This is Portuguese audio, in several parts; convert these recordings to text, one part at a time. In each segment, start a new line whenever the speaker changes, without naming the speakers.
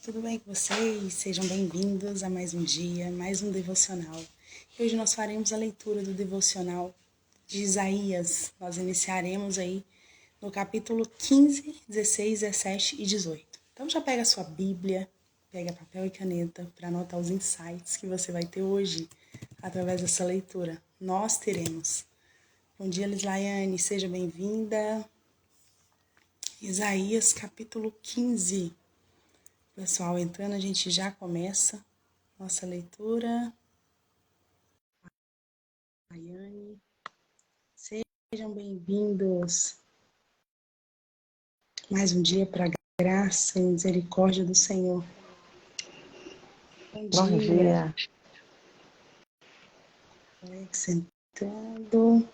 Tudo bem com vocês? Sejam bem-vindos a mais um dia, mais um devocional. Hoje nós faremos a leitura do devocional de Isaías. Nós iniciaremos aí no capítulo 15, 16, 17 e 18. Então já pega a sua Bíblia, pega papel e caneta para anotar os insights que você vai ter hoje através dessa leitura. Nós teremos. Bom dia, Lislaiane, seja bem-vinda. Isaías capítulo 15. Pessoal, entrando, a gente já começa nossa leitura. Ayane, sejam bem-vindos. Mais um dia para a graça e misericórdia do Senhor. Bom dia. Alex entrando.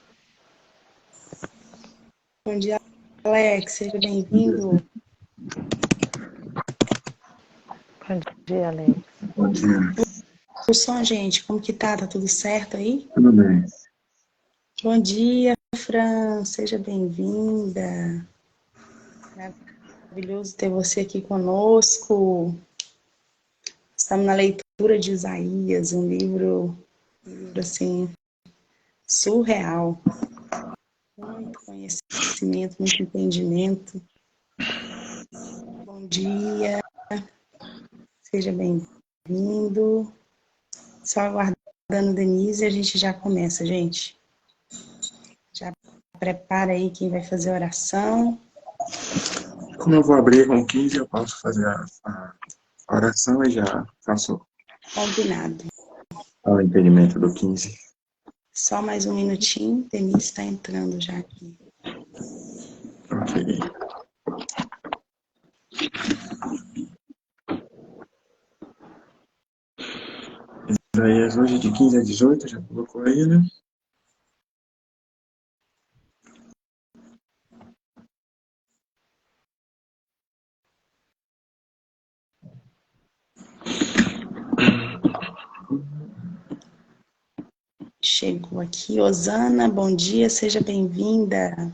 Bom dia, Alex, seja bem-vindo.
Bom dia, Alex.
Bom dia.
O som, gente, como que tá? Tá tudo certo aí?
Tudo bem.
Bom dia, Fran, seja bem-vinda. Maravilhoso ter você aqui conosco. Estamos na leitura de Isaías, um livro assim, surreal. Muito conhecimento, muito entendimento. Bom dia, seja bem-vindo. Só aguardando Denise e a gente já começa, gente. Já prepara aí quem vai fazer a oração.
Como eu vou abrir com 15, eu posso fazer a oração e já faço
Combinado.
o entendimento do 15.
Só mais um minutinho, Denise está entrando já aqui.
Ok. Isaías hoje de 15 a 18, já colocou aí, né?
Chegou aqui, Osana, bom dia, seja bem-vinda.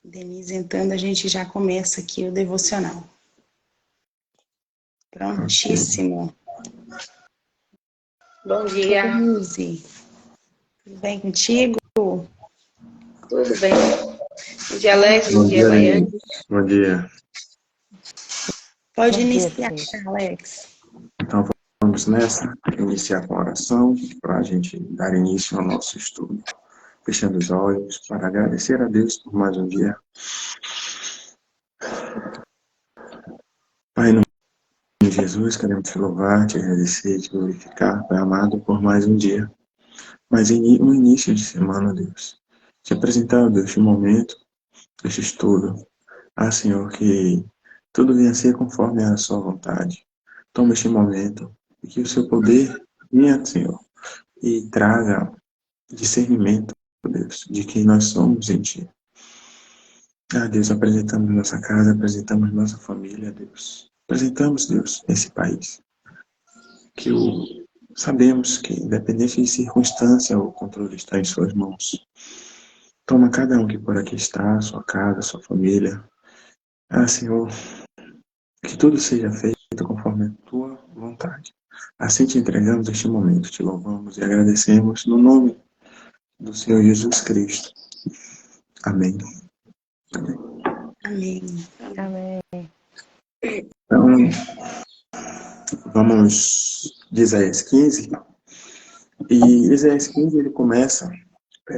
Denise entrando, a gente já começa aqui o devocional. Prontíssimo.
Bom dia.
Denise, tudo bem contigo?
Tudo bem? Bom dia, Alex. Bom dia, Laiane.
Bom dia.
Pode
Bom dia,
iniciar,
Denise.
Alex.
Então vamos nessa, iniciar com a oração, para a gente dar início ao nosso estudo. Fechando os olhos, para agradecer a Deus por mais um dia. Pai, no nome de Jesus, queremos te louvar, te agradecer, te glorificar, Pai amado, por mais um dia. Mas um início de semana, Deus. Te apresentar, Deus, este momento, este estudo. Senhor, que tudo venha a ser conforme a sua vontade. Toma este momento e que o seu poder venha, Senhor, e traga discernimento, Deus, de quem nós somos em Ti. Deus, apresentamos nossa casa, apresentamos nossa família, Deus. Apresentamos, Deus, esse país. Sabemos que, independente de circunstância, o controle está em suas mãos. Toma cada um que por aqui está, sua casa, sua família. Senhor, que tudo seja feito conforme a tua vontade. Assim te entregamos este momento, te louvamos e agradecemos no nome do Senhor Jesus Cristo. Amém.
Amém.
Amém.
Então, vamos de Isaías 15. E Isaías 15, ele começa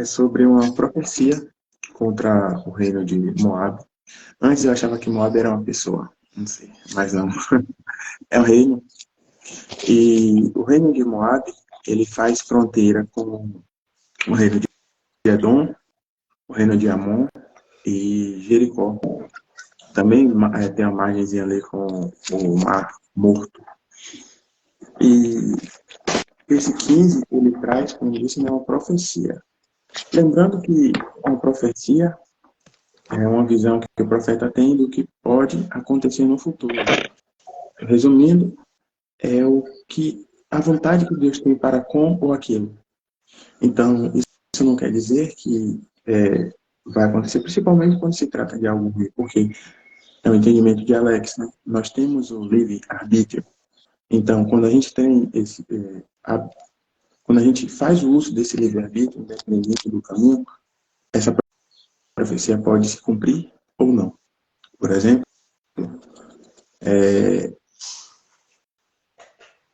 sobre uma profecia contra o reino de Moab. Antes eu achava que Moab era uma pessoa, não sei, mas não. É um reino. E o reino de Moab, ele faz fronteira com o reino de Edom, o reino de Amon e Jericó. Também tem a margem ali com o Mar Morto. E esse 15, ele traz, como eu disse, uma profecia. Lembrando que uma profecia é uma visão que o profeta tem do que pode acontecer no futuro. Resumindo, é a vontade que Deus tem para com ou aquilo. Então, isso não quer dizer que vai acontecer, principalmente quando se trata de algo ruim, porque é o entendimento de Alex, né? Nós temos o livre-arbítrio. Então, quando a gente tem quando a gente faz o uso desse livre-arbítrio, independente do caminho, essa profecia pode se cumprir ou não. Por exemplo,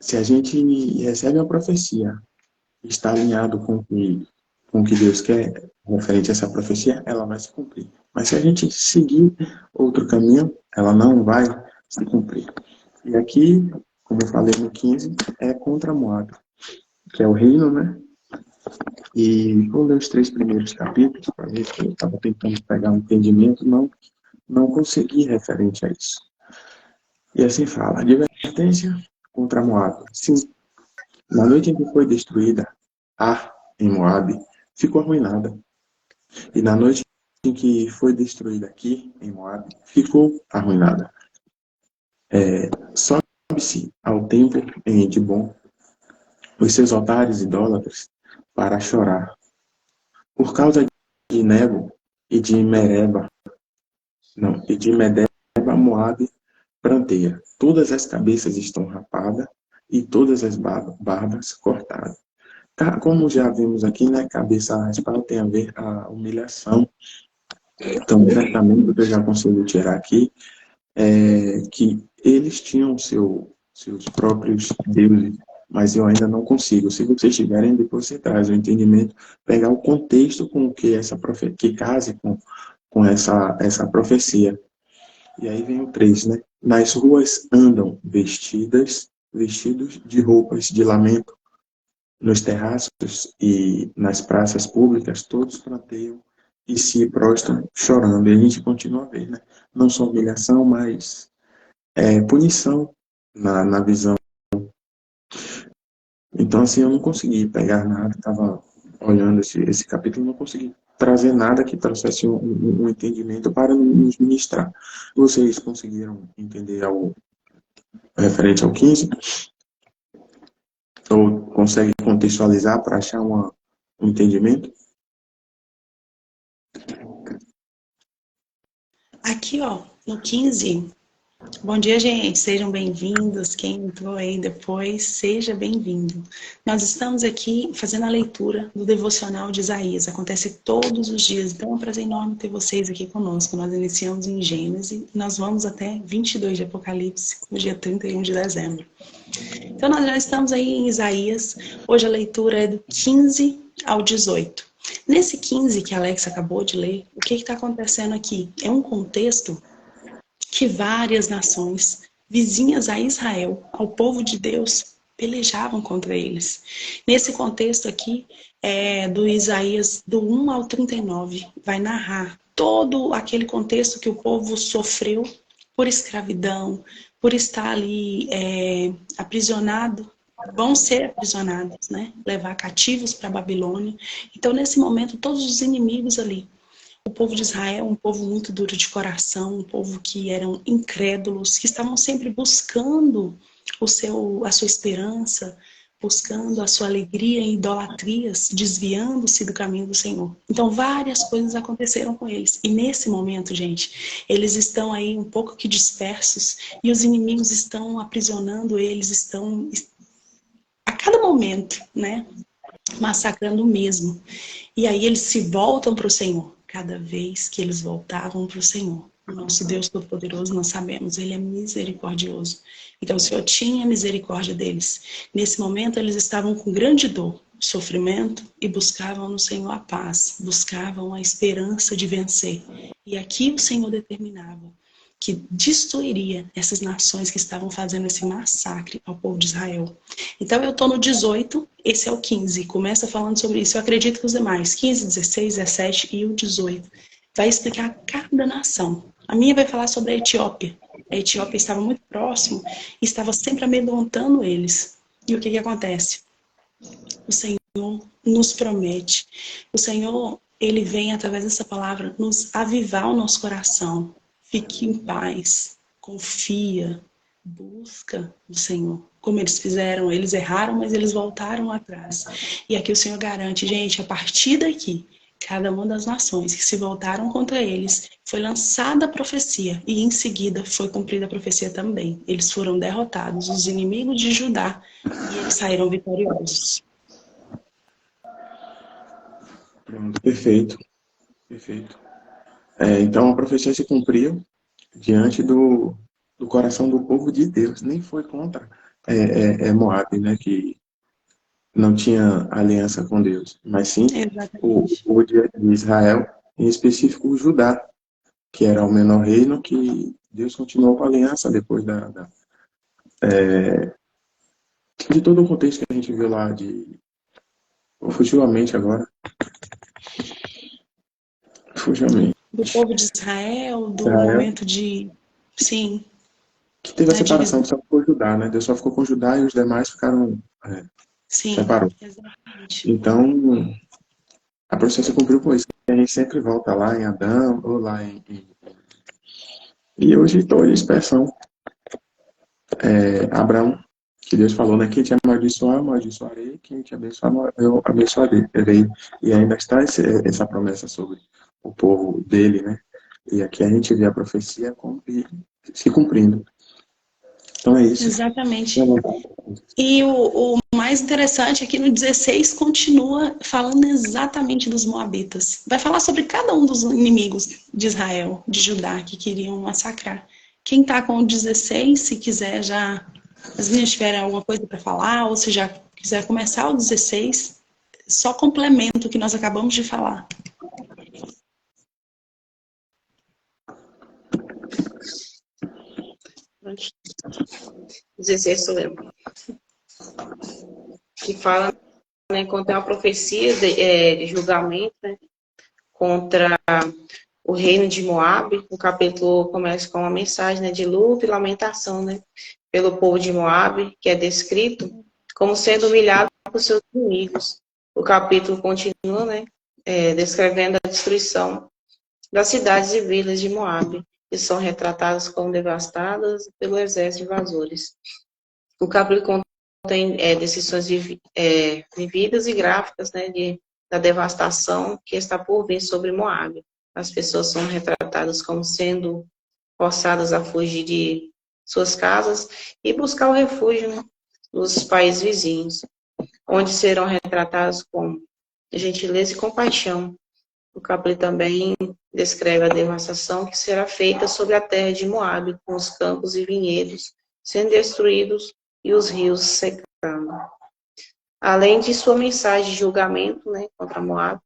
se a gente recebe uma profecia e está alinhado com o que Deus quer, referente a essa profecia, ela vai se cumprir. Mas se a gente seguir outro caminho, ela não vai se cumprir. E aqui, como eu falei no 15, é contra Moab, que é o reino, né? E vou ler os 3 primeiros capítulos para ver que eu estava tentando pegar um entendimento, não consegui referente a isso. E assim fala: advertência contra Moab. Sim, na noite em que foi destruída Ar em Moab, ficou arruinada. E na noite em que foi destruída aqui em Moab, ficou arruinada. Sobe-se ao templo em Edbom, os seus altares idólatras, para chorar. Por causa de Nebo e de Mereba, não, e de Medeba, Moab pranteia. Todas as cabeças estão rapadas e todas as barbas cortadas. Como já vimos aqui, né, cabeça raspada tem a ver a humilhação. Então, certamente, o que eu já consigo tirar aqui é que eles tinham seus próprios deuses, mas eu ainda não consigo. Se vocês tiverem, depois você traz o entendimento, pegar o contexto com que essa profecia, que case com essa profecia. E aí vem o 3, né? Nas ruas andam vestidos de roupas de lamento. Nos terraços e nas praças públicas, todos planteiam e se prostram chorando. E a gente continua a ver, né? Não só humilhação, mas punição na visão. Então, assim, eu não consegui pegar nada, estava olhando esse capítulo, não consegui trazer nada que trouxesse um entendimento para nos ministrar. Vocês conseguiram entender algo referente ao 15? Ou conseguem contextualizar para achar um entendimento?
Aqui, ó, no 15. Bom dia, gente. Sejam bem-vindos. Quem entrou aí depois, seja bem-vindo. Nós estamos aqui fazendo a leitura do devocional de Isaías. Acontece todos os dias. Então, é um prazer enorme ter vocês aqui conosco. Nós iniciamos em Gênesis e nós vamos até 22 de Apocalipse, no dia 31 de dezembro. Então, nós já estamos aí em Isaías. Hoje a leitura é do 15 ao 18. Nesse 15 que a Alex acabou de ler, o que está acontecendo aqui? É um contexto que várias nações vizinhas a Israel, ao povo de Deus, pelejavam contra eles. Nesse contexto aqui, do Isaías do 1 ao 39, vai narrar todo aquele contexto que o povo sofreu por escravidão, por estar ali aprisionado, vão ser aprisionados, né? Levar cativos para a Babilônia. Então, nesse momento, todos os inimigos ali, o povo de Israel, um povo muito duro de coração, um povo que eram incrédulos, que estavam sempre buscando a sua esperança, buscando a sua alegria em idolatrias, desviando-se do caminho do Senhor. Então, várias coisas aconteceram com eles. E nesse momento, gente, eles estão aí um pouco que dispersos e os inimigos estão aprisionando eles, estão a cada momento, né, massacrando mesmo. E aí eles se voltam para o Senhor. Cada vez que eles voltavam para o Senhor, o nosso Deus Todo-Poderoso, nós sabemos, Ele é misericordioso. Então o Senhor tinha misericórdia deles. Nesse momento eles estavam com grande dor, sofrimento, e buscavam no Senhor a paz, buscavam a esperança de vencer. E aqui o Senhor determinava que destruiria essas nações que estavam fazendo esse massacre ao povo de Israel. Então eu estou no 18, esse é o 15, começa falando sobre isso. Eu acredito que os demais, 15, 16, 17 e o 18, vai explicar cada nação. A minha vai falar sobre a Etiópia. A Etiópia estava muito próximo e estava sempre amedrontando eles. E o que acontece? O Senhor nos promete. O Senhor, Ele vem através dessa palavra nos avivar o nosso coração. Fique em paz, confia, busca o Senhor. Como eles fizeram, eles erraram, mas eles voltaram atrás. E aqui o Senhor garante, gente, a partir daqui, cada uma das nações que se voltaram contra eles, foi lançada a profecia e em seguida foi cumprida a profecia também. Eles foram derrotados, os inimigos de Judá, e eles saíram vitoriosos.
Pronto, perfeito, perfeito. Então a profecia se cumpriu diante do coração do povo de Deus. Nem foi contra Moabe, né, que não tinha aliança com Deus, mas sim
Exatamente.
o de Israel, em específico o Judá, que era o menor reino, que Deus continuou com a aliança depois de todo o contexto que a gente viu lá fugiu a mente agora. Fugiu a mente.
Do povo de Israel, do
Israel,
momento de, sim,
que teve a
da
separação
divisão.
que só ficou Judá, né? Deus só ficou com Judá e os demais ficaram,
Sim,
separou.
exatamente.
Então, a processa se cumpriu com isso. A gente sempre volta lá em Adão, ou lá E hoje toda a expressão, Abraão, que Deus falou, né? Quem te amaldiçoar, amaldiçoarei, quem te abençoar, eu abençoarei. E ainda está essa promessa sobre o povo dele, né? E aqui a gente vê a profecia se cumprindo. Então é isso.
Exatamente. E o mais interessante é que no 16 continua falando exatamente dos Moabitas. Vai falar sobre cada um dos inimigos de Israel, de Judá, que queriam massacrar. Quem está com o 16, se quiser já... As meninas tiverem alguma coisa para falar, ou se já quiser começar o 16, só complemento o que nós acabamos de falar.
Pronto. 16 sou eu. Que fala, né, contra uma profecia de julgamento, né, contra o reino de Moabe. O capítulo começa com uma mensagem, né, de luto e lamentação, né, pelo povo de Moabe, que é descrito como sendo humilhado por seus inimigos. O capítulo continua, né, descrevendo a destruição das cidades e vilas de Moabe, que são retratadas como devastadas pelo exército de invasores. O capítulo contém decisões vividas e gráficas, né, da devastação que está por vir sobre Moabe. As pessoas são retratadas como sendo forçadas a fugir de suas casas e buscar o refúgio, né, nos países vizinhos, onde serão retratadas com gentileza e compaixão. O capítulo também descreve a devastação que será feita sobre a terra de Moabe, com os campos e vinhedos sendo destruídos e os rios secando. Além de sua mensagem de julgamento, né, contra Moabe,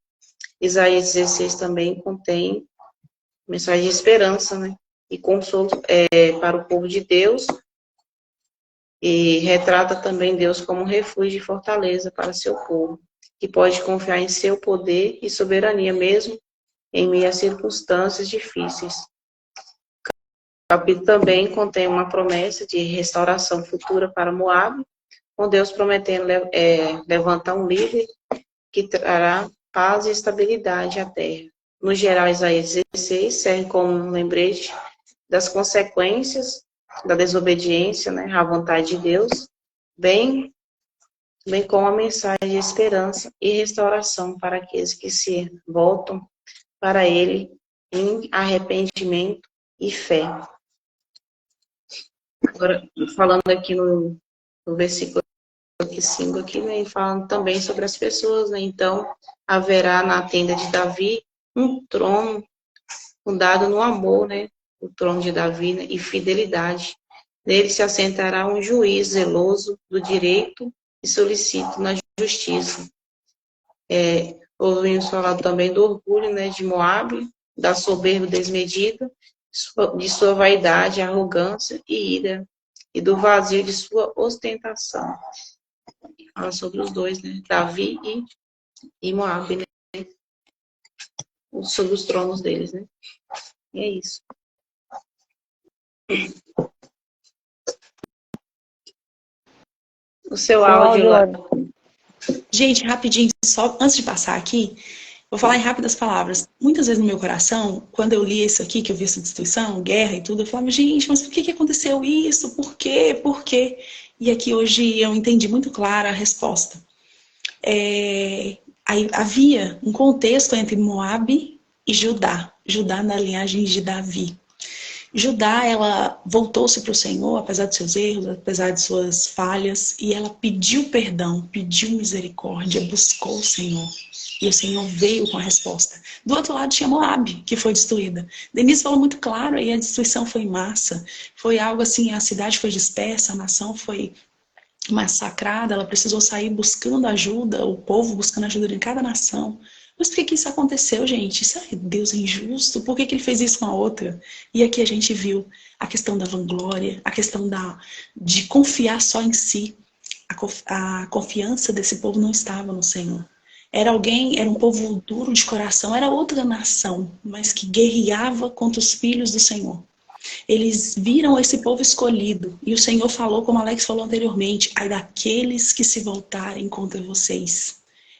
Isaías 16 também contém mensagem de esperança, né, e consolo para o povo de Deus, e retrata também Deus como um refúgio e fortaleza para seu povo, que pode confiar em seu poder e soberania mesmo em meio a circunstâncias difíceis. O capítulo também contém uma promessa de restauração futura para Moabe, com Deus prometendo levantar um líder que trará paz e estabilidade à terra. No geral, Isaías 16 serve como um lembrete das consequências da desobediência, né, à vontade de Deus, bem como a mensagem de esperança e restauração para aqueles que se voltam para Ele em arrependimento e fé. Agora, falando aqui no versículo 5, aqui, né, falando também sobre as pessoas, né, então, haverá na tenda de Davi um trono fundado no amor, né, o trono de Davi, né, e fidelidade. Nele se assentará um juiz zeloso do direito e solicito na justiça. Ouvimos falar também do orgulho, né, de Moabe, da soberba desmedida, de sua vaidade, arrogância e ira, e do vazio de sua ostentação. Fala sobre os dois, né, Davi e Moabe, né, sobre os tronos deles, né. E é isso. O seu áudio lá.
Gente, rapidinho, só antes de passar aqui, vou falar em rápidas palavras. Muitas vezes no meu coração, quando eu li isso aqui, que eu vi essa destruição, guerra e tudo, eu falava, gente, mas por que aconteceu isso? Por quê? Por quê? E aqui hoje eu entendi muito clara a resposta. Aí havia um contexto entre Moabe e Judá. Judá na linhagem de Davi. Judá, ela voltou-se para o Senhor, apesar de seus erros, apesar de suas falhas, e ela pediu perdão, pediu misericórdia, buscou o Senhor. E o Senhor veio com a resposta. Do outro lado tinha Moabe, que foi destruída. Denise falou muito claro, aí a destruição foi em massa. Foi algo assim, a cidade foi dispersa, a nação foi massacrada, ela precisou sair buscando ajuda, o povo buscando ajuda em cada nação. Mas por que isso aconteceu, gente? Será que Deus é injusto? Por que ele fez isso com a outra? E aqui a gente viu a questão da vanglória, a questão de confiar só em si. A confiança desse povo não estava no Senhor. Era um povo duro de coração, era outra nação, mas que guerreava contra os filhos do Senhor. Eles viram esse povo escolhido. E o Senhor falou, como Alex falou anteriormente, ai daqueles que se voltarem contra vocês.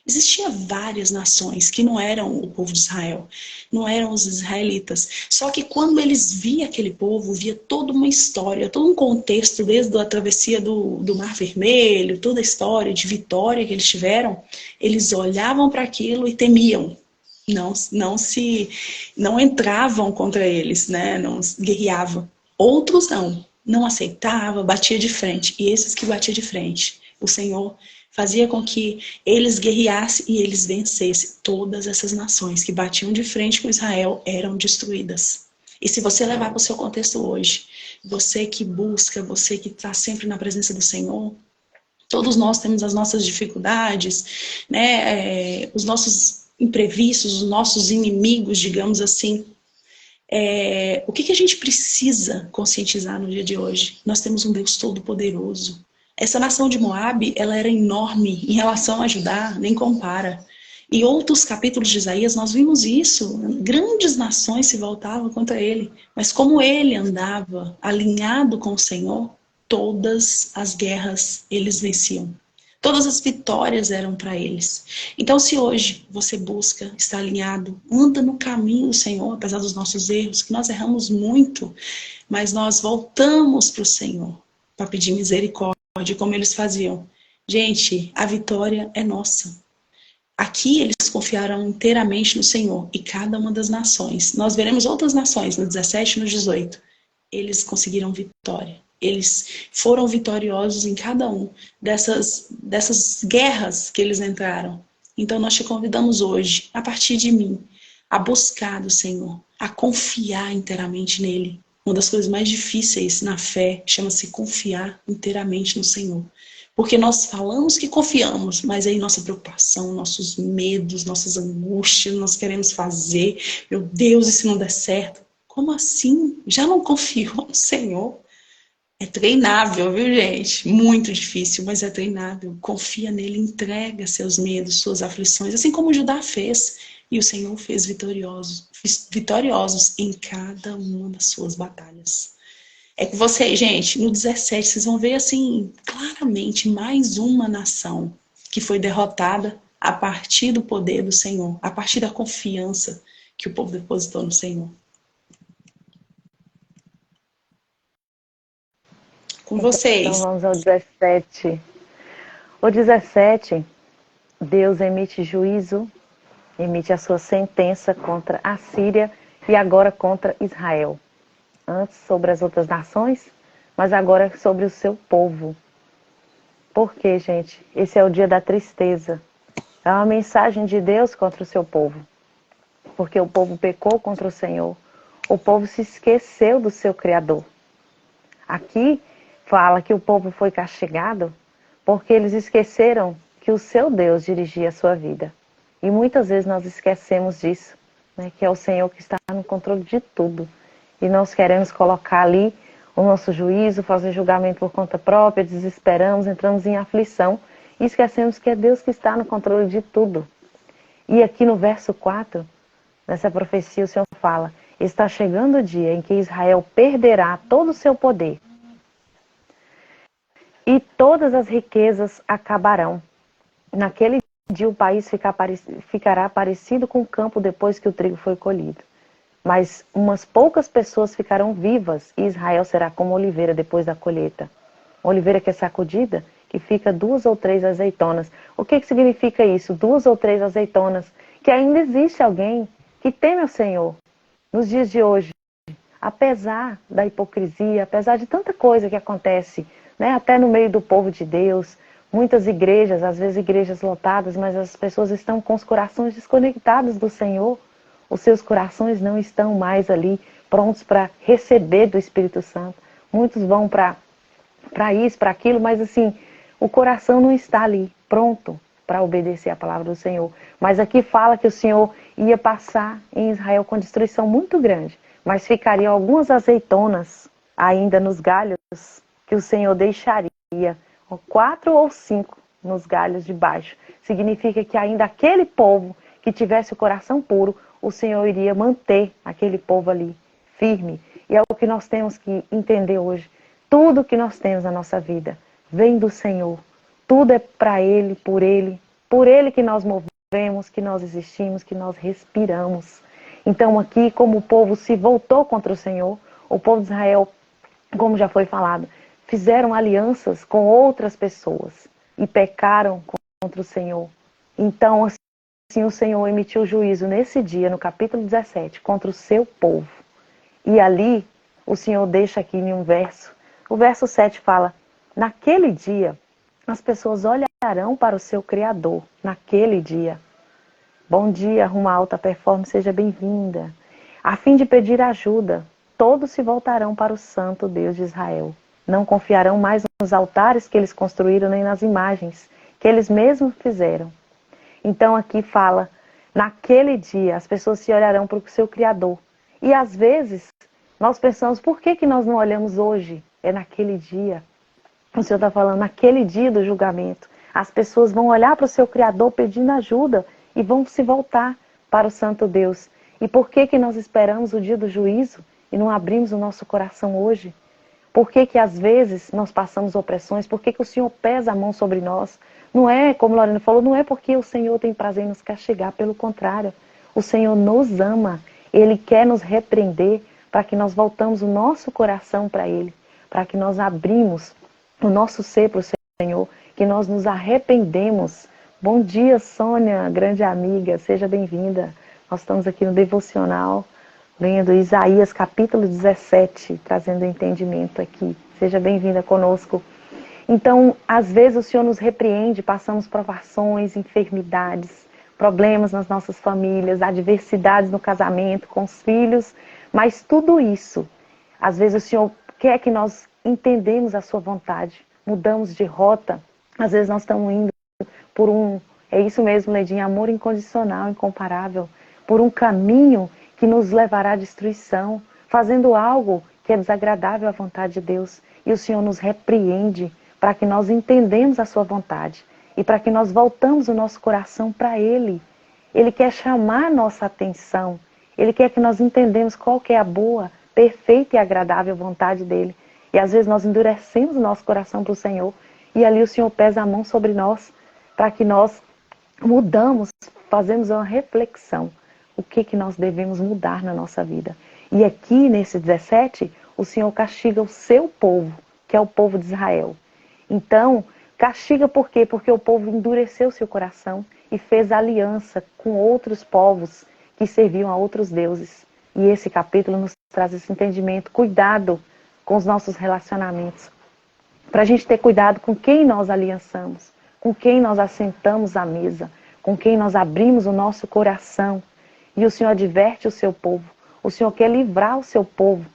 Existiam várias nações que não eram o povo de Israel, não eram os israelitas. Só que quando eles viam aquele povo, via toda uma história, todo um contexto, desde a travessia do Mar Vermelho, toda a história de vitória que eles tiveram, eles olhavam para aquilo e temiam. Não entravam contra eles, né? Não guerreavam. Outros não aceitavam, batia de frente. E esses que batiam de frente, o Senhor fazia com que eles guerreassem e eles vencessem. Todas essas nações que batiam de frente com Israel eram destruídas. E se você levar para o seu contexto hoje, você que busca, você que está sempre na presença do Senhor, todos nós temos as nossas dificuldades, né? Os nossos imprevistos, os nossos inimigos, digamos assim. O que a gente precisa conscientizar no dia de hoje? Nós temos um Deus todo-poderoso. Essa nação de Moabe, ela era enorme em relação a Judá, nem compara. Em outros capítulos de Isaías nós vimos isso, grandes nações se voltavam contra ele, mas como ele andava alinhado com o Senhor, todas as guerras eles venciam. Todas as vitórias eram para eles. Então, se hoje você busca estar alinhado, anda no caminho do Senhor, apesar dos nossos erros, que nós erramos muito, mas nós voltamos para o Senhor para pedir misericórdia, como eles faziam. Gente, a vitória é nossa. Aqui eles confiaram inteiramente no Senhor e cada uma das nações. Nós veremos outras nações, no 17 e no 18. Eles conseguiram vitória. Eles foram vitoriosos em cada um dessas guerras que eles entraram. Então nós te convidamos hoje, a partir de mim, a buscar do Senhor, a confiar inteiramente nele. Uma das coisas mais difíceis na fé chama-se confiar inteiramente no Senhor. Porque nós falamos que confiamos, mas aí nossa preocupação, nossos medos, nossas angústias, nós queremos fazer, meu Deus, e se não der certo? Como assim? Já não confiou no Senhor? É treinável, viu, gente? Muito difícil, mas é treinável. Confia nele, entrega seus medos, suas aflições, assim como Judá fez. E o Senhor fez vitoriosos em cada uma das suas batalhas. É que vocês, gente, no 17, vocês vão ver assim, claramente, mais uma nação que foi derrotada a partir do poder do Senhor, a partir da confiança que o povo depositou no Senhor. Com vocês.
Então vamos ao 17. O 17, Deus emite juízo, emite a sua sentença contra a Síria e agora contra Israel. Antes sobre as outras nações, mas agora sobre o seu povo. Por quê, gente? Esse é o dia da tristeza. É uma mensagem de Deus contra o seu povo. Porque o povo pecou contra o Senhor. O povo se esqueceu do seu Criador. Aqui fala que o povo foi castigado porque eles esqueceram que o seu Deus dirigia a sua vida. E muitas vezes nós esquecemos disso, né? Que é o Senhor que está no controle de tudo. E nós queremos colocar ali o nosso juízo, fazer julgamento por conta própria, desesperamos, entramos em aflição e esquecemos que é Deus que está no controle de tudo. E aqui no verso 4, nessa profecia o Senhor fala, está chegando o dia em que Israel perderá todo o seu poder e todas as riquezas acabarão. Naquele dia o país ficará parecido com o campo depois que o trigo foi colhido. Mas umas poucas pessoas ficarão vivas e Israel será como oliveira depois da colheita. Uma oliveira que é sacudida que fica 2 ou 3 azeitonas. O que significa isso? 2 ou 3 azeitonas. Que ainda existe alguém que teme ao Senhor nos dias de hoje. Apesar da hipocrisia, apesar de tanta coisa que acontece, né, até no meio do povo de Deus, muitas igrejas, às vezes igrejas lotadas, mas as pessoas estão com os corações desconectados do Senhor. Os seus corações não estão mais ali prontos para receber do Espírito Santo. Muitos vão para isso, para aquilo, mas assim, o coração não está ali pronto para obedecer a palavra do Senhor. Mas aqui fala que o Senhor ia passar em Israel com destruição muito grande, mas ficariam algumas azeitonas ainda nos galhos que o Senhor deixaria, 4 ou 5 nos galhos de baixo. Significa que ainda aquele povo que tivesse o coração puro, o Senhor iria manter aquele povo ali firme. E é o que nós temos que entender hoje. Tudo que nós temos na nossa vida vem do Senhor. Tudo é para Ele, por Ele que nós movemos, que nós existimos, que nós respiramos. Então aqui, como o povo se voltou contra o Senhor, o povo de Israel, como já foi falado, fizeram alianças com outras pessoas e pecaram contra o Senhor. Então, assim, o Senhor emitiu juízo nesse dia, no capítulo 17, contra o seu povo. E ali, o Senhor deixa aqui em um verso. O verso 7 fala: naquele dia, as pessoas olharão para o seu Criador. Naquele dia. Bom dia, Rumo à Alta Performance, seja bem-vinda. A fim de pedir ajuda, todos se voltarão para o Santo Deus de Israel. Não confiarão mais nos altares que eles construíram, nem nas imagens que eles mesmos fizeram. Então aqui fala, naquele dia as pessoas se olharão para o seu Criador. E às vezes nós pensamos, por que nós não olhamos hoje? É naquele dia. O Senhor está falando, naquele dia do julgamento. As pessoas vão olhar para o seu Criador pedindo ajuda e vão se voltar para o Santo Deus. E por que nós esperamos o dia do juízo e não abrimos o nosso coração hoje? Por que às vezes nós passamos opressões? Por que o Senhor pesa a mão sobre nós? Não é, como Lorena falou, não é porque o Senhor tem prazer em nos castigar, pelo contrário. O Senhor nos ama, Ele quer nos repreender para que nós voltamos o nosso coração para Ele, para que nós abrimos o nosso ser para o Senhor, que nós nos arrependemos. Bom dia, Sônia, grande amiga, seja bem-vinda. Nós estamos aqui no Devocional, lendo Isaías capítulo 17, trazendo entendimento aqui. Seja bem-vinda conosco. Então, às vezes o Senhor nos repreende, passamos provações, enfermidades, problemas nas nossas famílias, adversidades no casamento, com os filhos, mas tudo isso, às vezes o Senhor quer que nós entendemos a sua vontade, mudamos de rota, às vezes nós estamos indo por é isso mesmo, Ledinha, amor incondicional, incomparável, por um caminho que nos levará à destruição, fazendo algo que é desagradável à vontade de Deus. E o Senhor nos repreende para que nós entendamos a sua vontade e para que nós voltamos o nosso coração para Ele. Ele quer chamar a nossa atenção, Ele quer que nós entendamos qual que é a boa, perfeita e agradável vontade dEle. E às vezes nós endurecemos o nosso coração para o Senhor e ali o Senhor pesa a mão sobre nós para que nós mudamos, fazemos uma reflexão. O que nós devemos mudar na nossa vida. E aqui nesse 17, o Senhor castiga o seu povo, que é o povo de Israel. Então, castiga por quê? Porque o povo endureceu seu coração e fez aliança com outros povos que serviam a outros deuses. E esse capítulo nos traz esse entendimento. Cuidado com os nossos relacionamentos. Para a gente ter cuidado com quem nós aliançamos, com quem nós assentamos à mesa, com quem nós abrimos o nosso coração. E o Senhor adverte o seu povo. O Senhor quer livrar o seu povo.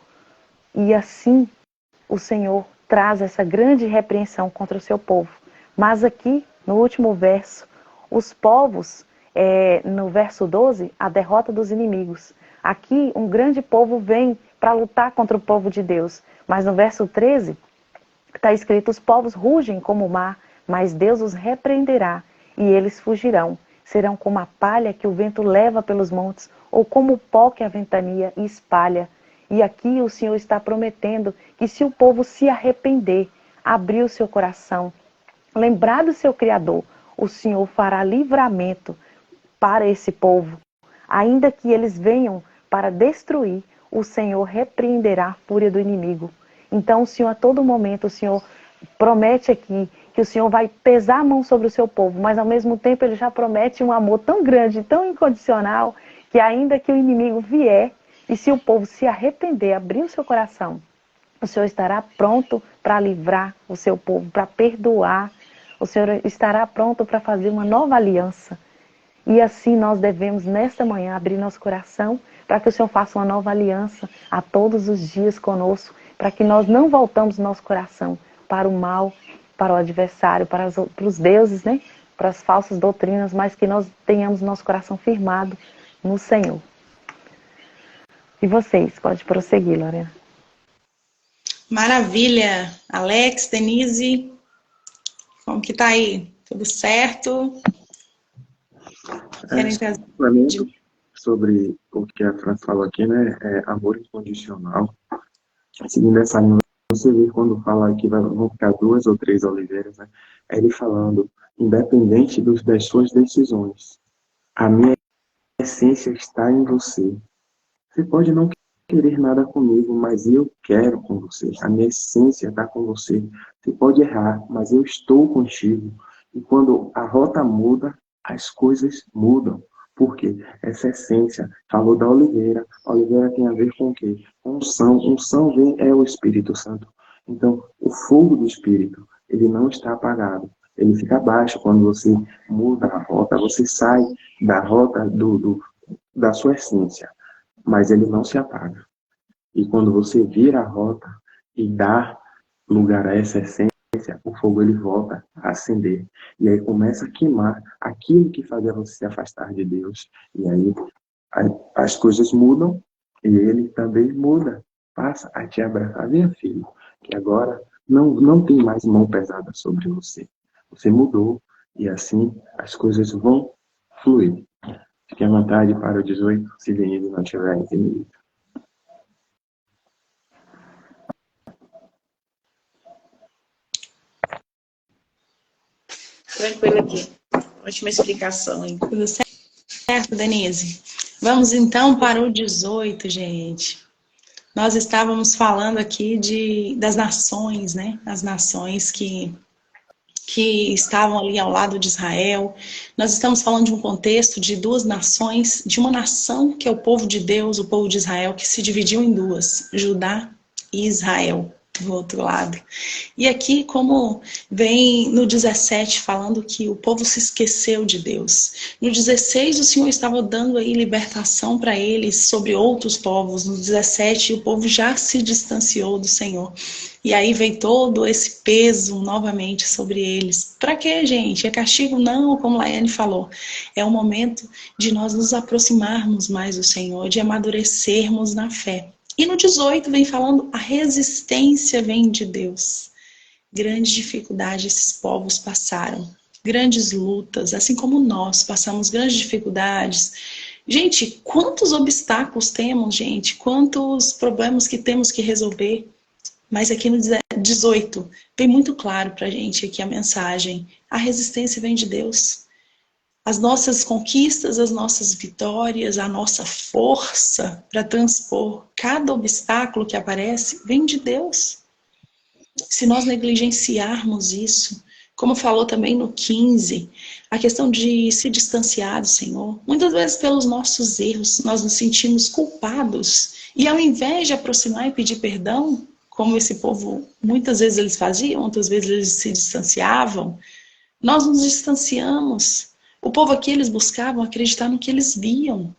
E assim o Senhor traz essa grande repreensão contra o seu povo. Mas aqui, no último verso, os povos, no verso 12, a derrota dos inimigos. Aqui um grande povo vem para lutar contra o povo de Deus. Mas no verso 13, está escrito, os povos rugem como o mar, mas Deus os repreenderá e eles fugirão. Serão como a palha que o vento leva pelos montes, ou como o pó que a ventania espalha. E aqui o Senhor está prometendo que se o povo se arrepender, abrir o seu coração, lembrar do seu Criador, o Senhor fará livramento para esse povo. Ainda que eles venham para destruir, o Senhor repreenderá a fúria do inimigo. Então o Senhor, a todo momento, o Senhor promete aqui que o Senhor vai pesar a mão sobre o seu povo, mas ao mesmo tempo ele já promete um amor tão grande, tão incondicional, que ainda que o inimigo vier, e se o povo se arrepender, abrir o seu coração, o Senhor estará pronto para livrar o seu povo, para perdoar. O Senhor estará pronto para fazer uma nova aliança. E assim nós devemos, nesta manhã, abrir nosso coração para que o Senhor faça uma nova aliança a todos os dias conosco, para que nós não voltamos nosso coração para o mal, para o adversário, para os deuses, né? Para as falsas doutrinas, mas que nós tenhamos nosso coração firmado no Senhor. E vocês? Pode prosseguir, Lorena.
Maravilha! Alex, Denise, como que tá aí? Tudo certo? Querem trazer?
Sobre o que a Fran falou aqui, né? É amor incondicional. Seguindo essa linha, você vê quando fala que vão ficar 2 ou 3 oliveiras, né? É ele falando, independente das suas decisões, a minha essência está em você. Você pode não querer nada comigo, mas eu quero com você. A minha essência está com você. Você pode errar, mas eu estou contigo. E quando a rota muda, as coisas mudam. Por quê? Essa essência, falou da oliveira. A oliveira tem a ver com o quê? Com unção. Unção é o Espírito Santo. Então, o fogo do Espírito, ele não está apagado. Ele fica baixo quando você muda a rota, você sai da rota da sua essência. Mas ele não se apaga. E quando você vira a rota e dá lugar a essa essência, o fogo ele volta a acender. E aí começa a queimar aquilo que fazia você se afastar de Deus. E aí as coisas mudam e ele também muda. Passa a te abraçar. Minha filha, que agora não tem mais mão pesada sobre você. Você mudou e assim as coisas vão fluir. Fique à vontade para o 18, se Denise não tiver entendido.
Tranquilo aqui. Ótima explicação, hein?
Tudo certo, Denise? Vamos então para o 18, gente. Nós estávamos falando aqui das nações, né? As nações que estavam ali ao lado de Israel. Nós estamos falando de um contexto de 2 nações, de uma nação que é o povo de Deus, o povo de Israel, que se dividiu em 2, Judá e Israel, do outro lado. E aqui, como vem no 17, falando que o povo se esqueceu de Deus. No 16, o Senhor estava dando aí libertação para eles sobre outros povos. No 17, o povo já se distanciou do Senhor. E aí vem todo esse peso novamente sobre eles. Para quê, gente? É castigo? Não, como Laiane falou. É o momento de nós nos aproximarmos mais do Senhor, de amadurecermos na fé. E no 18 vem falando, a resistência vem de Deus. Grande dificuldade esses povos passaram. Grandes lutas, assim como nós passamos grandes dificuldades. Gente, quantos obstáculos temos, gente? Quantos problemas que temos que resolver? Mas aqui no 18, vem muito claro para a gente aqui a mensagem. A resistência vem de Deus. As nossas conquistas, as nossas vitórias, a nossa força para transpor cada obstáculo que aparece, vem de Deus. Se nós negligenciarmos isso, como falou também no 15, a questão de se distanciar do Senhor, muitas vezes pelos nossos erros, nós nos sentimos culpados. E ao invés de aproximar e pedir perdão, como esse povo, muitas vezes eles faziam, outras vezes eles se distanciavam, nós nos distanciamos. O povo aqui, eles buscavam acreditar no que eles viam.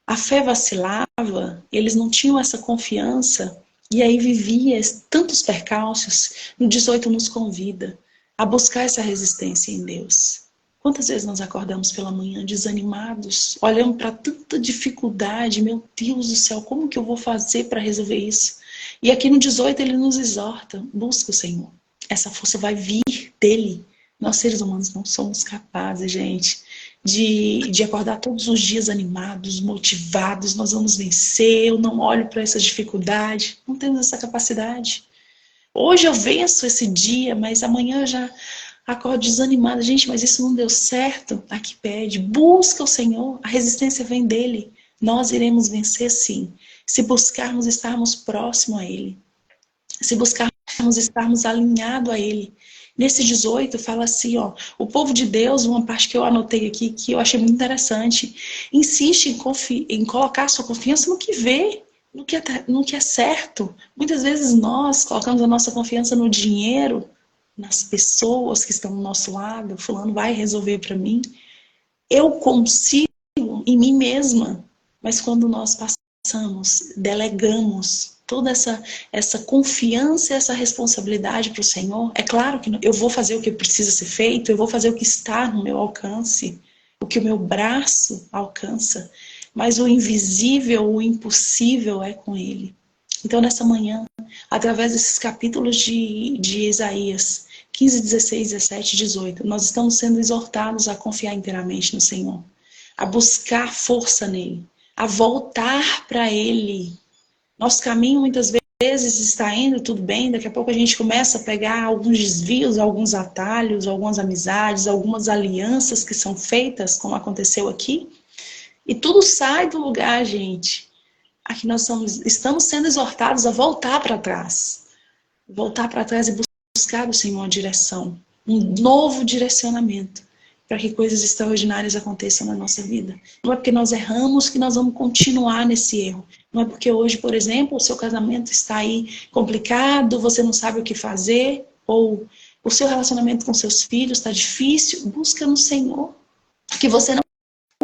A fé vacilava, eles não tinham essa confiança, e aí vivia tantos percalços. No 18 nos convida a buscar essa resistência em Deus. Quantas vezes nós acordamos pela manhã desanimados, olhando para tanta dificuldade, meu Deus do céu, como que eu vou fazer para resolver isso? E aqui no 18 ele nos exorta, busca o Senhor. Essa força vai vir dele. Nós seres humanos não somos capazes, gente, de acordar todos os dias animados, motivados, nós vamos vencer, eu não olho para essa dificuldade, não temos essa capacidade. Hoje eu venço esse dia, mas amanhã eu já acordo desanimada. Gente, mas isso não deu certo. Aqui pede, busca o Senhor, a resistência vem dele. Nós iremos vencer sim, se buscarmos estarmos próximo a ele. Se buscarmos Vamos estarmos alinhados a Ele. Nesse 18 fala assim, ó, o povo de Deus, uma parte que eu anotei aqui, que eu achei muito interessante, insiste em colocar sua confiança no que vê, no que é certo. Muitas vezes nós colocamos a nossa confiança no dinheiro, nas pessoas que estão do nosso lado, fulano vai resolver para mim. Eu consigo em mim mesma, mas quando nós passamos, delegamos toda essa confiança e essa responsabilidade para o Senhor, é claro que eu vou fazer o que precisa ser feito, eu vou fazer o que está no meu alcance, o que o meu braço alcança, mas o invisível, o impossível é com Ele. Então, nessa manhã, através desses capítulos de Isaías, 15, 16, 17, 18, nós estamos sendo exortados a confiar inteiramente no Senhor, a buscar força nele, a voltar para Ele. Nosso caminho muitas vezes está indo tudo bem, daqui a pouco a gente começa a pegar alguns desvios, alguns atalhos, algumas amizades, algumas alianças que são feitas, como aconteceu aqui, e tudo sai do lugar, gente. Aqui nós estamos sendo exortados a voltar para trás. Voltar para trás e buscar do Senhor uma direção, um novo direcionamento, para que coisas extraordinárias aconteçam na nossa vida. Não é porque nós erramos que nós vamos continuar nesse erro. Não é porque hoje, por exemplo, o seu casamento está aí complicado, você não sabe o que fazer, ou o seu relacionamento com seus filhos está difícil. Busca no Senhor, que você não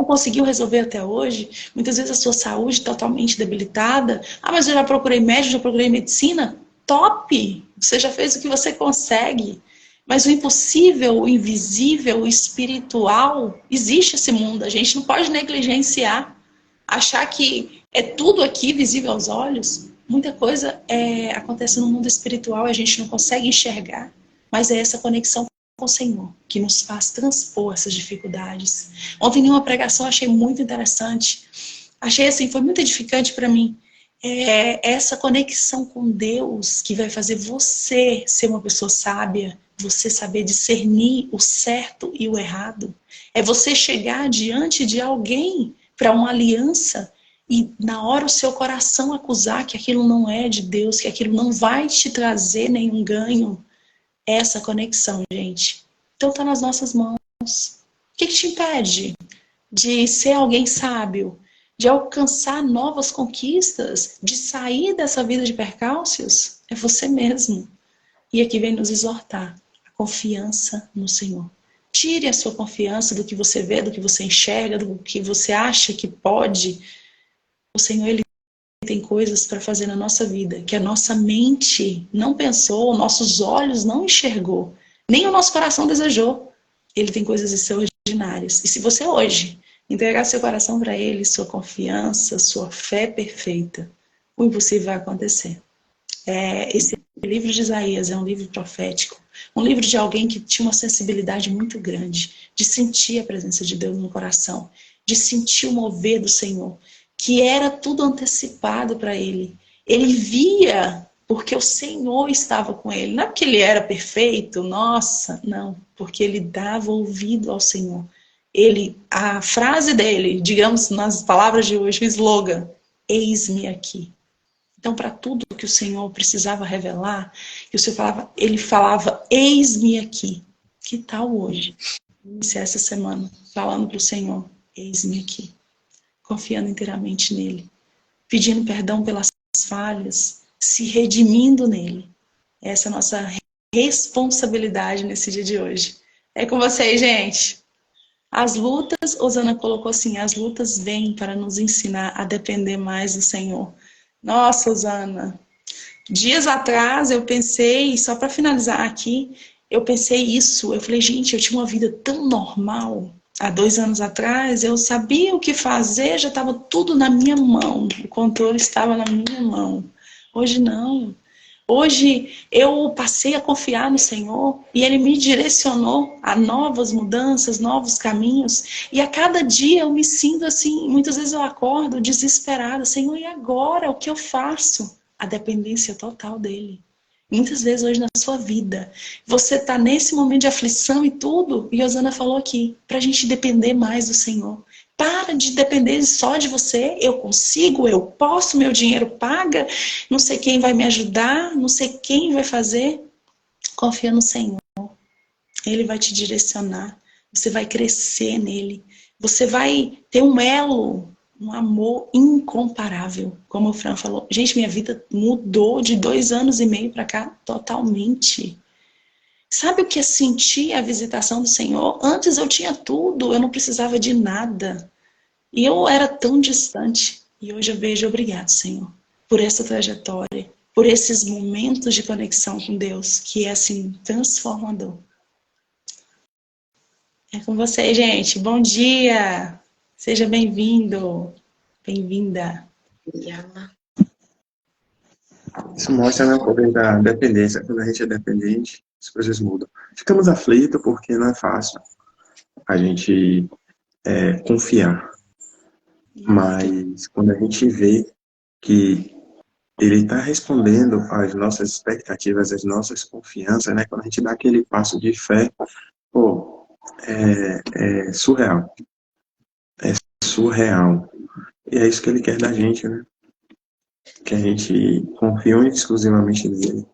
conseguiu resolver até hoje. Muitas vezes a sua saúde totalmente debilitada. Ah, mas eu já procurei médico, já procurei medicina. Top! Você já fez o que você consegue. Mas o impossível, o invisível, o espiritual, existe esse mundo. A gente não pode negligenciar. Achar que é tudo aqui visível aos olhos. Muita coisa acontece no mundo espiritual, a gente não consegue enxergar. Mas é essa conexão com o Senhor que nos faz transpor essas dificuldades. Ontem, em uma pregação, achei muito interessante. Achei assim, foi muito edificante para mim. Essa conexão com Deus que vai fazer você ser uma pessoa sábia, você saber discernir o certo e o errado. É você chegar diante de alguém para uma aliança e na hora o seu coração acusar que aquilo não é de Deus, que aquilo não vai te trazer nenhum ganho. Essa conexão, gente. Então está nas nossas mãos. O que te impede de ser alguém sábio, de alcançar novas conquistas, de sair dessa vida de percalços? É você mesmo. E aqui vem nos exortar a confiança no Senhor. Tire a sua confiança do que você vê, do que você enxerga, do que você acha que pode. O Senhor, Ele tem coisas para fazer na nossa vida que a nossa mente não pensou, nossos olhos não enxergou, nem o nosso coração desejou. Ele tem coisas extraordinárias. E se você hoje entregar seu coração para Ele, sua confiança, sua fé perfeita, o impossível vai acontecer. Esse livro de Isaías é um livro profético, um livro de alguém que tinha uma sensibilidade muito grande, de sentir a presença de Deus no coração, de sentir o mover do Senhor, que era tudo antecipado para ele. Ele via porque o Senhor estava com ele. Não é porque ele era perfeito, nossa, não. Porque ele dava ouvido ao Senhor. A frase dele, digamos nas palavras de hoje, o slogan, eis-me aqui. Então, para tudo que o Senhor precisava revelar, que o Senhor falava, ele falava, eis-me aqui. Que tal hoje? Iniciar essa semana falando para o Senhor, eis-me aqui. Confiando inteiramente nele, pedindo perdão pelas falhas, se redimindo nele. Essa é a nossa responsabilidade nesse dia de hoje. É com vocês, gente. As lutas, Osana colocou assim, as lutas vêm para nos ensinar a depender mais do Senhor. Nossa, Osana, dias atrás eu pensei, só para finalizar aqui, eu pensei isso, eu falei, gente, eu tinha uma vida tão normal. Há 2 anos atrás, eu sabia o que fazer, já estava tudo na minha mão. O controle estava na minha mão. Hoje não. Hoje eu passei a confiar no Senhor e Ele me direcionou a novas mudanças, novos caminhos. E a cada dia eu me sinto assim, muitas vezes eu acordo desesperada. Senhor, e agora? O que eu faço? A dependência total dEle. Muitas vezes hoje na sua vida, você está nesse momento de aflição e tudo, e Osana falou aqui, para a gente depender mais do Senhor, para de depender só de você. Eu consigo, eu posso, meu dinheiro paga, não sei quem vai me ajudar, não sei quem vai fazer. Confia no Senhor. Ele vai te direcionar. Você vai crescer nele. Você vai ter um elo, um amor incomparável. Como o Fran falou. Gente, minha vida mudou de 2 anos e meio para cá totalmente. Sabe o que é sentir a visitação do Senhor? Antes eu tinha tudo, eu não precisava de nada. E eu era tão distante. E hoje eu vejo, obrigado, Senhor, por essa trajetória, por esses momentos de conexão com Deus, que é assim, transformador. É com você, gente. Bom dia! Seja bem-vindo, bem-vinda.
Isso mostra, né, o poder da dependência. Quando a gente é dependente, as coisas mudam. Ficamos aflitos porque não é fácil a gente confiar. Mas quando a gente vê que ele está respondendo às nossas expectativas, às nossas confianças, né? Quando a gente dá aquele passo de fé, pô, é surreal. É surreal. E é isso que ele quer da gente, né? Que a gente confie única e exclusivamente nele.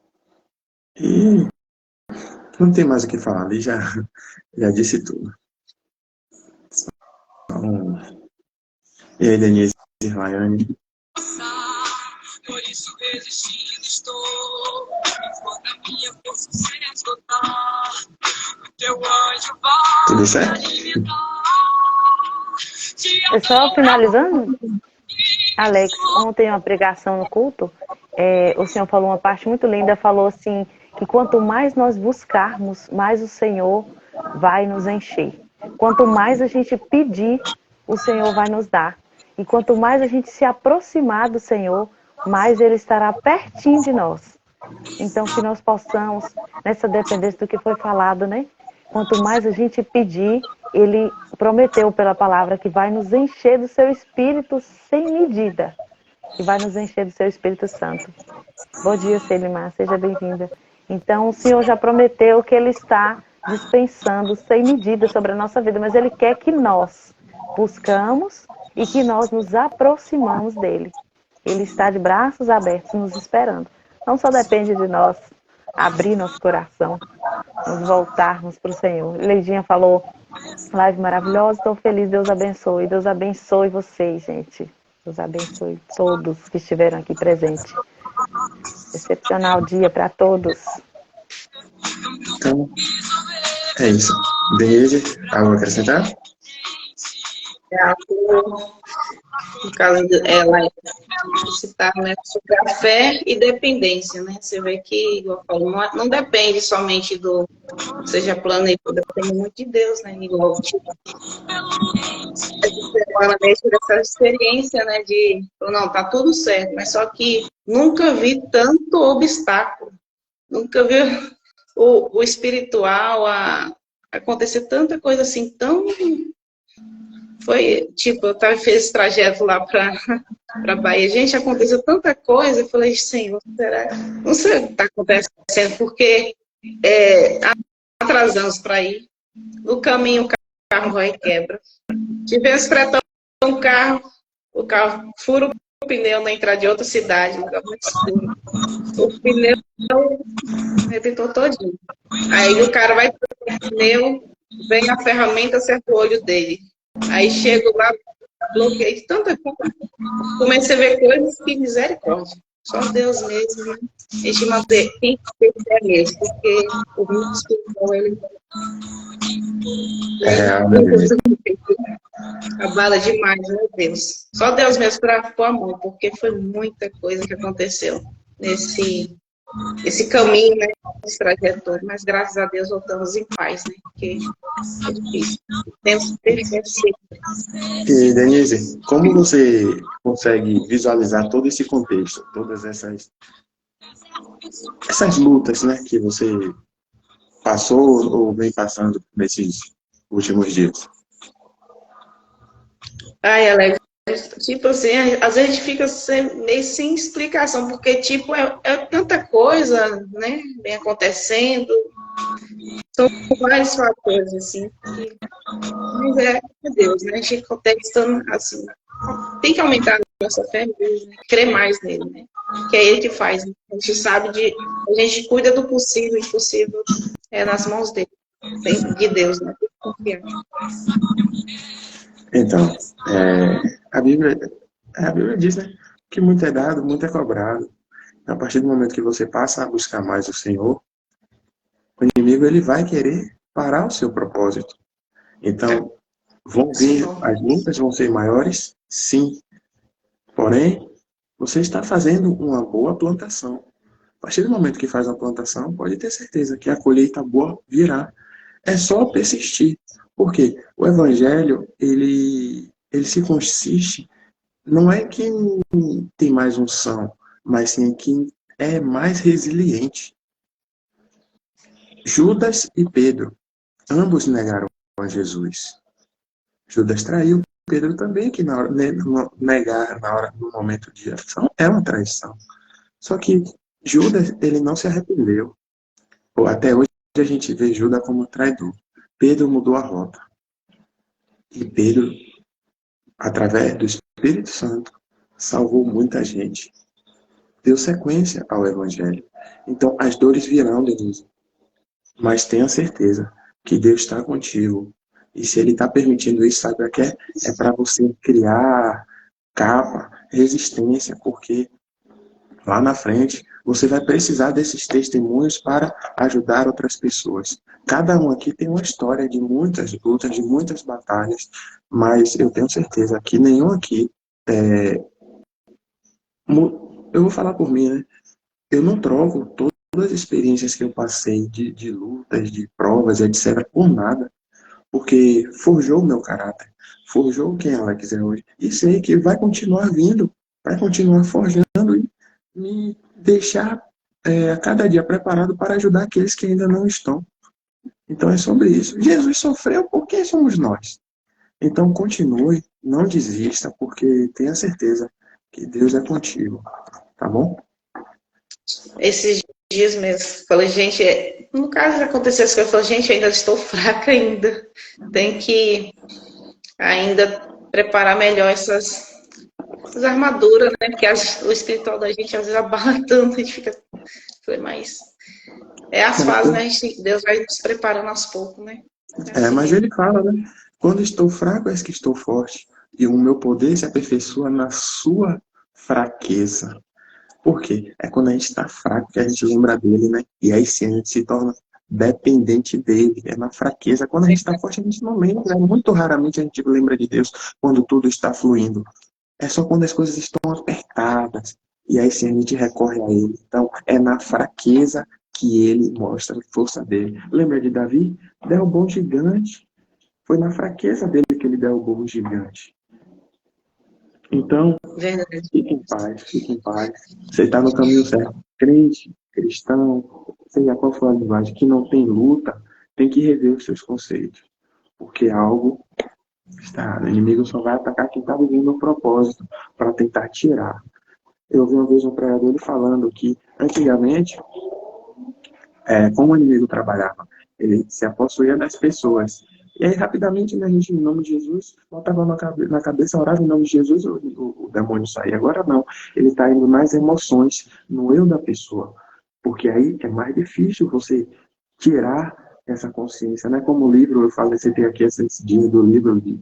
E não tem mais o que falar, ele já disse tudo. Então, e aí, Denise e Rayane?
Por isso resistindo estou, enquanto a minha força se esgotar, o teu anjo vai
Tudo certo?
alimentar.
É só finalizando, Alex, ontem uma pregação no culto, o Senhor falou uma parte muito linda, falou assim, que quanto mais nós buscarmos, mais o Senhor vai nos encher. Quanto mais a gente pedir, o Senhor vai nos dar. E quanto mais a gente se aproximar do Senhor, mais Ele estará pertinho de nós. Então, que nós possamos, nessa dependência do que foi falado, né? Quanto mais a gente pedir, Ele prometeu pela palavra que vai nos encher do seu Espírito sem medida. Que vai nos encher do seu Espírito Santo. Bom dia, Selimar, seja bem-vinda. Então, o Senhor já prometeu que Ele está dispensando sem medida sobre a nossa vida, mas Ele quer que nós buscamos e que nós nos aproximamos dEle. Ele está de braços abertos nos esperando. Não só depende de nós abrir nosso coração, nos voltarmos para o Senhor. Leidinha falou, live maravilhosa, estou feliz, Deus abençoe. Deus abençoe vocês, gente. Deus abençoe todos que estiveram aqui presentes. Excepcional dia para todos.
Então, é isso. Denise, algo a acrescentar?
No caso ela citar, né, sobre a fé e dependência, né? Você vê que, igual eu falo, não depende somente do seja planejado, depende muito de Deus, né? Igual ela mesmo dessa experiência, né? De não, tá tudo certo, mas só que nunca vi tanto obstáculo, nunca vi o espiritual acontecer tanta coisa assim tão. Foi, tipo, eu fiz esse trajeto lá para Bahia. Gente, aconteceu tanta coisa. Eu falei, Senhor, será? Não sei o que está acontecendo, porque atrasamos para ir. No caminho, o carro vai e quebra. Tivemos fretando um carro, o carro fura o pneu na entrada de outra cidade, um lugar muito escuro. O pneu arrebentou todinho. Aí o cara vai para o pneu, vem a ferramenta, acerta o olho dele. Aí chego lá, bloqueei tanta coisa. Comecei a ver coisas que misericórdia. Só Deus mesmo, né? A gente manter tem que ter fé mesmo, porque o mundo espiritual, ele abala demais, meu Deus. Só Deus mesmo para pôr a mão, porque foi muita coisa que aconteceu esse caminho, né? Esse trajetório. Mas graças a Deus voltamos em paz, né? Porque é difícil. Temos que ter fé sempre.
E, Denise, como você consegue visualizar todo esse contexto, todas essas lutas, né, que você passou ou vem passando nesses últimos dias?
Ai, Alex, tipo assim, às vezes a gente fica meio sem explicação, porque, tipo, é tanta coisa, né, vem acontecendo, São vários fatores, assim. Mas é Deus, né? A gente contextando, assim, tem que aumentar a nossa fé em Deus, né? Crer mais nele, né? Que é ele que faz. Né? A gente sabe a gente cuida do possível, o impossível é nas mãos dele, de Deus, né? Tem que confiar.
Então, a Bíblia diz, né, que muito é dado, muito é cobrado. A partir do momento que você passa a buscar mais o Senhor, o inimigo ele vai querer parar o seu propósito. Então, vão vir, as lutas vão ser maiores? Sim. Porém, você está fazendo uma boa plantação. A partir do momento que faz uma plantação, pode ter certeza que a colheita boa virá. É só persistir. Porque o evangelho, ele se consiste, não é quem tem mais unção, mas sim quem é mais resiliente. Judas e Pedro, ambos negaram a Jesus. Judas traiu, Pedro também, que na hora, negar na hora do momento de ação é uma traição. Só que Judas, ele não se arrependeu. Até hoje a gente vê Judas como traidor. Pedro mudou a rota. E Pedro, através do Espírito Santo, salvou muita gente. Deu sequência ao Evangelho. Então, as dores virão, Denise. Mas tenha certeza que Deus está contigo. E se Ele está permitindo isso, sabe o que é? É para você criar capa, resistência, porque lá na frente você vai precisar desses testemunhos para ajudar outras pessoas. Cada um aqui tem uma história de muitas lutas, de muitas batalhas, mas eu tenho certeza que nenhum aqui eu vou falar por mim, né? Eu não troco todas as experiências que eu passei de lutas, de provas, etc., por nada. Porque forjou o meu caráter, forjou quem ela quiser hoje. E sei que vai continuar vindo, vai continuar forjando e me deixar a cada dia preparado para ajudar aqueles que ainda não estão. Então é sobre isso. Jesus sofreu, por que somos nós? Então continue, não desista, porque tenha certeza que Deus é contigo. Tá bom?
Esses dias mesmo, falei, gente, no caso aconteceu isso, eu falei, gente, eu ainda estou fraca ainda. Tem que ainda preparar melhor essas armaduras, né? Porque o espiritual da gente às vezes abala tanto, a gente fica. Falei, mas é as fases, né? Deus vai nos preparando aos poucos, né?
Mas ele fala, né? Quando estou fraco, é que estou forte. E o meu poder se aperfeiçoa na sua fraqueza. Por quê? É quando a gente está fraco que a gente lembra dele, né? E aí sim a gente se torna dependente dele. É na fraqueza. Quando a gente está forte, a gente não lembra. Muito raramente a gente lembra de Deus quando tudo está fluindo. É só quando as coisas estão apertadas. E aí sim a gente recorre a ele. Então, é na fraqueza que ele mostra a força dele. Lembra de Davi? Derrubou um gigante. Foi na fraqueza dele que ele derrubou um gigante. Então, fique em paz, fique em paz. Você está no caminho certo. Crente, cristão, seja qual for a linguagem, que não tem luta, tem que rever os seus conceitos. Porque algo está errado. O inimigo só vai atacar quem está vivendo o propósito para tentar tirar. Eu vi uma vez um pregador falando que, antigamente, como o inimigo trabalhava, ele se apossuía das pessoas. E aí, rapidamente, né, a gente, em nome de Jesus, botava na cabeça, orava em nome de Jesus, o demônio saía. Agora não, ele está indo nas emoções, no eu da pessoa. Porque aí é mais difícil você tirar essa consciência. Não é como o livro, eu falei, você tem aqui esse dia do livro de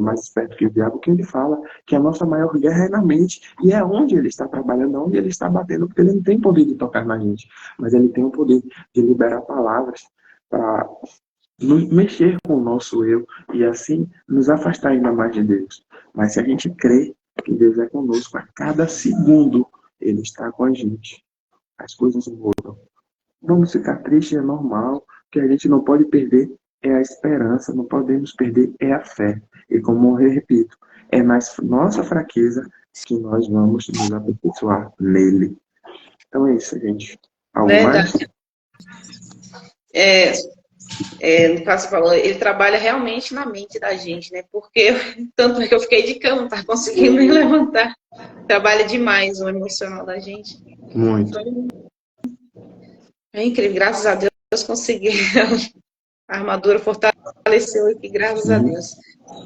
Mais Esperto que o Diabo, que ele fala que a nossa maior guerra é na mente. E é onde ele está trabalhando, onde ele está batendo, porque ele não tem poder de tocar na gente, mas ele tem o poder de liberar palavras para mexer com o nosso eu e assim nos afastar ainda mais de Deus. Mas se a gente crê que Deus é conosco, a cada segundo Ele está com a gente, as coisas mudam. Vamos ficar tristes, é normal. O que a gente não pode perder é a esperança, não podemos perder é a fé. E como eu repito, é na nossa fraqueza que nós vamos nos aperfeiçoar nele. Então é isso, gente. Algo mais?
No caso você falou, ele trabalha realmente na mente da gente, né? Porque tanto é que eu fiquei de cama, não tá conseguindo nem levantar. Trabalha demais o emocional da gente.
Muito.
É incrível, graças a Deus conseguiu. A armadura fortaleceu aqui, graças a Deus.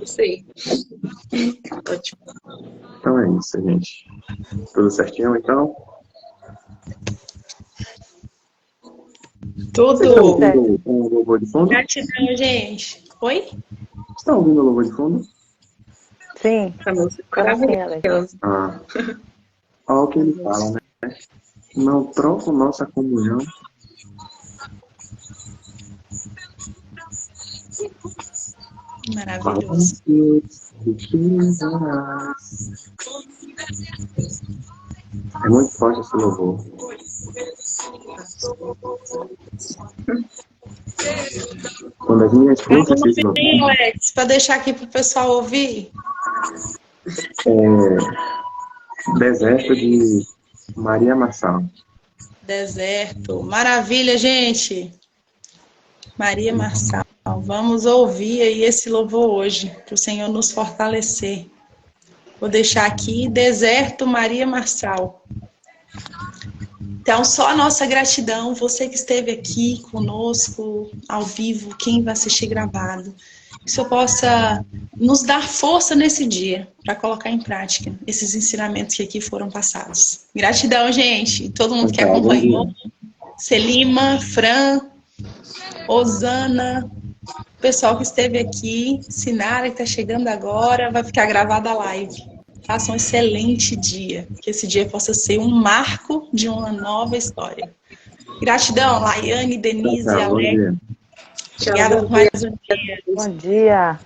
Isso aí. Ótimo.
Então é isso, gente. Tudo certinho, então? Vocês estão
Tudo.
ouvindo o louvor de fundo?
Gratidão, gente. Oi?
Estão ouvindo o louvor de fundo?
Sim,
A música
agora sim, Alex.
maravilhosa.
Ah, olha o que ele fala, né? Não troco nossa comunhão.
Maravilhoso.
É muito forte esse louvor. Quando as minhas forças se esgotam,
Alex, para deixar aqui para o pessoal ouvir.
Deserto de Maria Marçal.
Deserto. Maravilha, gente. Maria Marçal. Vamos ouvir aí esse louvor hoje, para o Senhor nos fortalecer. Vou deixar aqui, Deserto, Maria Marçal. Então, só a nossa gratidão, você que esteve aqui conosco, ao vivo, quem vai assistir gravado, que o Senhor possa nos dar força nesse dia, para colocar em prática esses ensinamentos que aqui foram passados. Gratidão, gente, todo mundo que acompanhou. Celima, Fran, Osana, o pessoal que esteve aqui, Sinara, que está chegando agora, vai ficar gravada a live. Faça um excelente dia, que esse dia possa ser um marco de uma nova história. Gratidão, Laiane, Denise e Alex. Obrigada por mais um dia.
Bom dia.